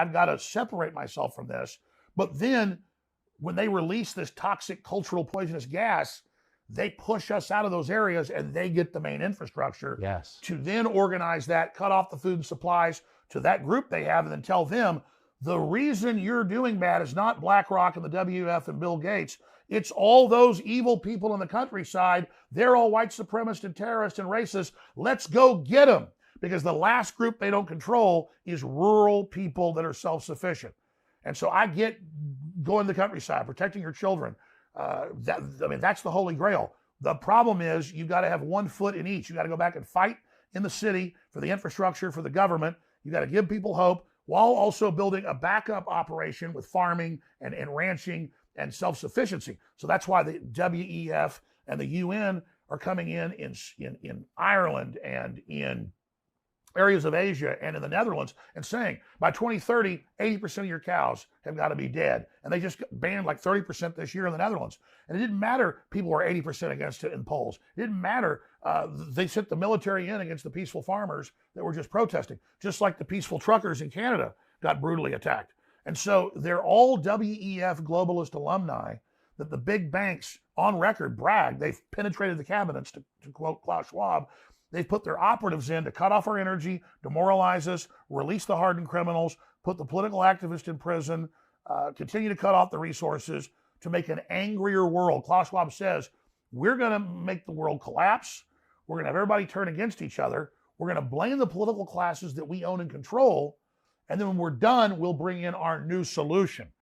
I've got to separate myself from this. But then when they release this toxic cultural poisonous gas, they push us out of those areas and they get the main infrastructure to then organize that, cut off the food and supplies to that group they have, and then tell them the reason you're doing bad is not BlackRock and the WF and Bill Gates. It's all those evil people in the countryside. They're all white supremacists and terrorists and racists. Let's go get them. Because the last group they don't control is rural people that are self-sufficient. And so I get going to the countryside, protecting your children. That's the holy grail. The problem is you've got to have 1 foot in each. You got to go back and fight in the city for the infrastructure, for the government. You got to give people hope while also building a backup operation with farming and ranching and self-sufficiency. So that's why the WEF and the UN are coming in Ireland and in areas of Asia and in the Netherlands and saying by 2030, 80% of your cows have got to be dead. And they just banned like 30% this year in the Netherlands. And it didn't matter people were 80% against it in polls. It didn't matter. They sent the military in against the peaceful farmers that were just protesting, just like the peaceful truckers in Canada got brutally attacked. And so they're all WEF globalist alumni that the big banks on record brag. They've penetrated the cabinets, to quote Klaus Schwab. They've put their operatives in to cut off our energy, demoralize us, release the hardened criminals, put the political activists in prison, continue to cut off the resources to make an angrier world. Klaus Schwab says, we're going to make the world collapse. We're going to have everybody turn against each other. We're going to blame the political classes that we own and control. And then when we're done, we'll bring in our new solution.